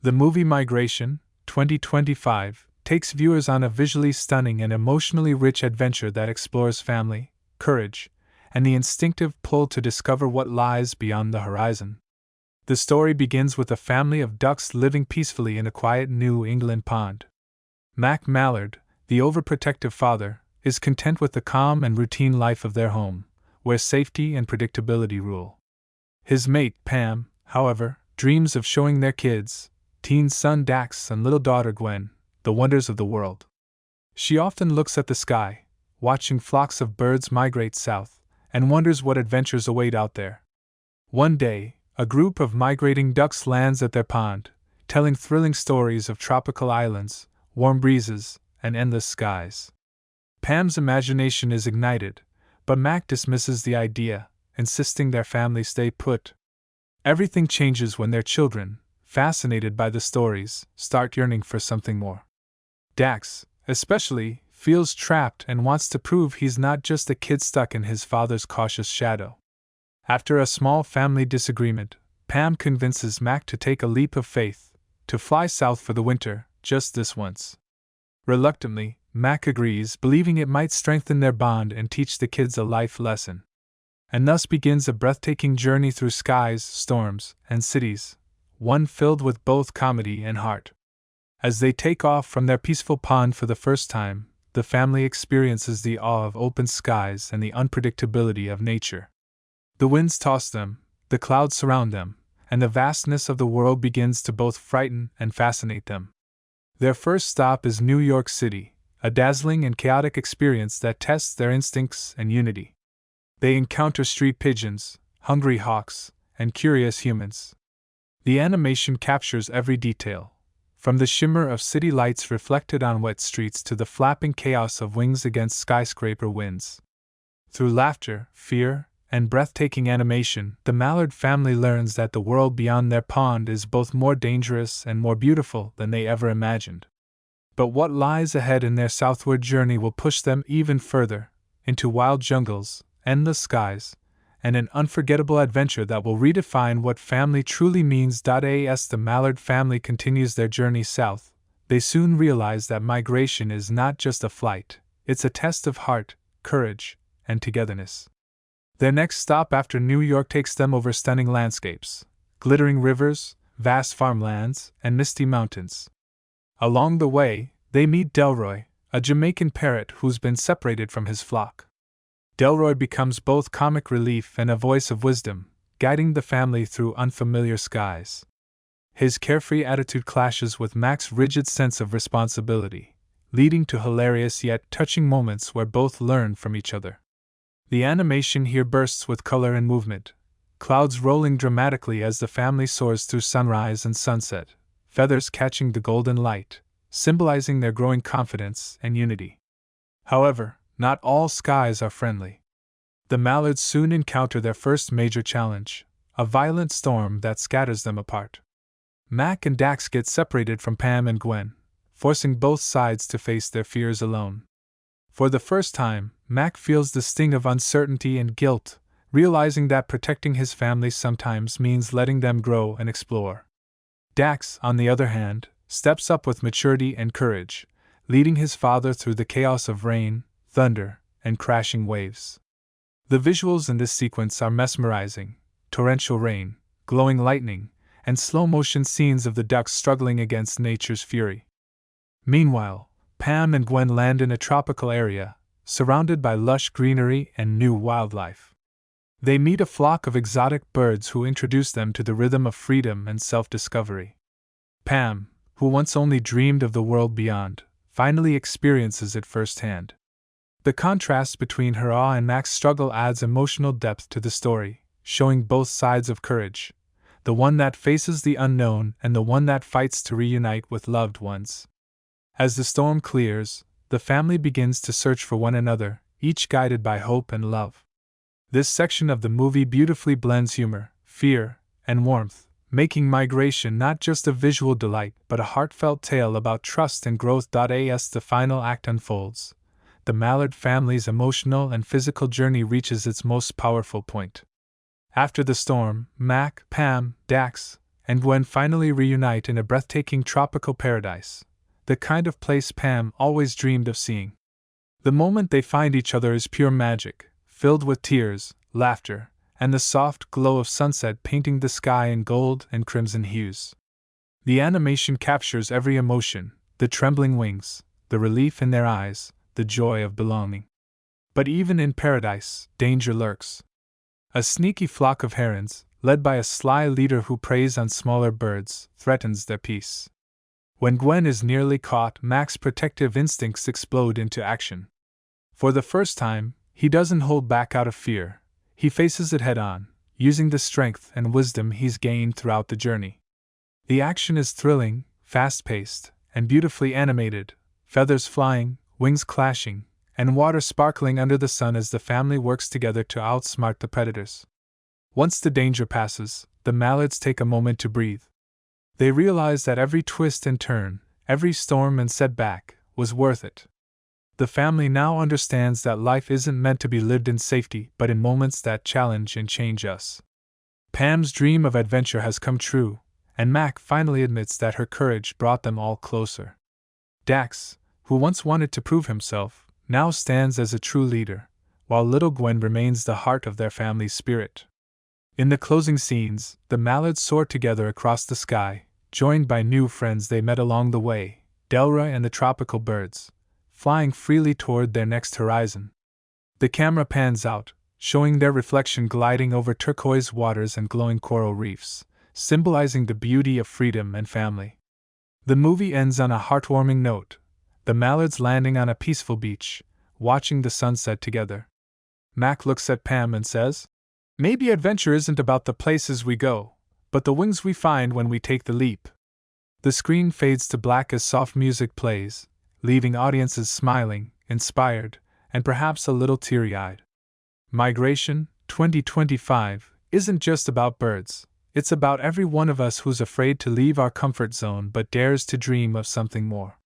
The movie Migration, 2025, takes viewers on a visually stunning and emotionally rich adventure that explores family, courage, and the instinctive pull to discover what lies beyond the horizon. The story begins with a family of ducks living peacefully in a quiet New England pond. Mac Mallard, the overprotective father, is content with the calm and routine life of their home, where safety and predictability rule. His mate, Pam, however, dreams of showing their kids, teen son Dax and little daughter Gwen, the wonders of the world. She often looks at the sky, watching flocks of birds migrate south, and wonders what adventures await out there. One day, a group of migrating ducks lands at their pond, telling thrilling stories of tropical islands, warm breezes, and endless skies. Pam's imagination is ignited, but Mac dismisses the idea, insisting their family stay put. Everything changes when their children, fascinated by the stories, start yearning for something more. Dax, especially, feels trapped and wants to prove he's not just a kid stuck in his father's cautious shadow. After a small family disagreement, Pam convinces Mac to take a leap of faith, to fly south for the winter, just this once. Reluctantly, Mac agrees, believing it might strengthen their bond and teach the kids a life lesson. And thus begins a breathtaking journey through skies, storms, and cities, one filled with both comedy and heart. As they take off from their peaceful pond for the first time, the family experiences the awe of open skies and the unpredictability of nature. The winds toss them, the clouds surround them, and the vastness of the world begins to both frighten and fascinate them. Their first stop is New York City, a dazzling and chaotic experience that tests their instincts and unity. They encounter street pigeons, hungry hawks, and curious humans. The animation captures every detail, from the shimmer of city lights reflected on wet streets to the flapping chaos of wings against skyscraper winds. Through laughter, fear, and breathtaking animation, the Mallard family learns that the world beyond their pond is both more dangerous and more beautiful than they ever imagined. But what lies ahead in their southward journey will push them even further, into wild jungles, endless skies, and an unforgettable adventure that will redefine what family truly means. As the Mallard family continues their journey south, they soon realize that migration is not just a flight, it's a test of heart, courage, and togetherness. Their next stop after New York takes them over stunning landscapes, glittering rivers, vast farmlands, and misty mountains. Along the way, they meet Delroy, a Jamaican parrot who's been separated from his flock. Delroy becomes both comic relief and a voice of wisdom, guiding the family through unfamiliar skies. His carefree attitude clashes with Mac's rigid sense of responsibility, leading to hilarious yet touching moments where both learn from each other. The animation here bursts with color and movement, clouds rolling dramatically as the family soars through sunrise and sunset, feathers catching the golden light, symbolizing their growing confidence and unity. However, not all skies are friendly. The Mallards soon encounter their first major challenge, a violent storm that scatters them apart. Mac and Dax get separated from Pam and Gwen, forcing both sides to face their fears alone. For the first time, Mac feels the sting of uncertainty and guilt, realizing that protecting his family sometimes means letting them grow and explore. Dax, on the other hand, steps up with maturity and courage, leading his father through the chaos of rain, thunder, and crashing waves. The visuals in this sequence are mesmerizing: torrential rain, glowing lightning, and slow-motion scenes of the ducks struggling against nature's fury. Meanwhile, Pam and Gwen land in a tropical area, surrounded by lush greenery and new wildlife. They meet a flock of exotic birds who introduce them to the rhythm of freedom and self-discovery. Pam, who once only dreamed of the world beyond, finally experiences it firsthand. The contrast between her awe and Mac's struggle adds emotional depth to the story, showing both sides of courage, the one that faces the unknown and the one that fights to reunite with loved ones. As the storm clears, the family begins to search for one another, each guided by hope and love. This section of the movie beautifully blends humor, fear, and warmth, making Migration not just a visual delight but a heartfelt tale about trust and growth. As the final act unfolds, the Mallard family's emotional and physical journey reaches its most powerful point. After the storm, Mac, Pam, Dax, and Gwen finally reunite in a breathtaking tropical paradise, the kind of place Pam always dreamed of seeing. The moment they find each other is pure magic, filled with tears, laughter, and the soft glow of sunset painting the sky in gold and crimson hues. The animation captures every emotion, the trembling wings, the relief in their eyes, the joy of belonging. But even in paradise, danger lurks. A sneaky flock of herons, led by a sly leader who preys on smaller birds, threatens their peace. When Gwen is nearly caught, Mac's protective instincts explode into action. For the first time, he doesn't hold back out of fear. He faces it head-on, using the strength and wisdom he's gained throughout the journey. The action is thrilling, fast-paced, and beautifully animated, feathers flying, wings clashing, and water sparkling under the sun as the family works together to outsmart the predators. Once the danger passes, the Mallards take a moment to breathe. They realize that every twist and turn, every storm and setback, was worth it. The family now understands that life isn't meant to be lived in safety but in moments that challenge and change us. Pam's dream of adventure has come true, and Mac finally admits that her courage brought them all closer. Dax, who once wanted to prove himself, now stands as a true leader, while little Gwen remains the heart of their family's spirit. In the closing scenes, the Mallards soar together across the sky, joined by new friends they met along the way, Delra and the tropical birds, flying freely toward their next horizon. The camera pans out, showing their reflection gliding over turquoise waters and glowing coral reefs, symbolizing the beauty of freedom and family. The movie ends on a heartwarming note, the Mallards landing on a peaceful beach, watching the sunset together. Mac looks at Pam and says, "Maybe adventure isn't about the places we go, but the wings we find when we take the leap." The screen fades to black as soft music plays, leaving audiences smiling, inspired, and perhaps a little teary-eyed. Migration 2025 isn't just about birds, it's about every one of us who's afraid to leave our comfort zone but dares to dream of something more.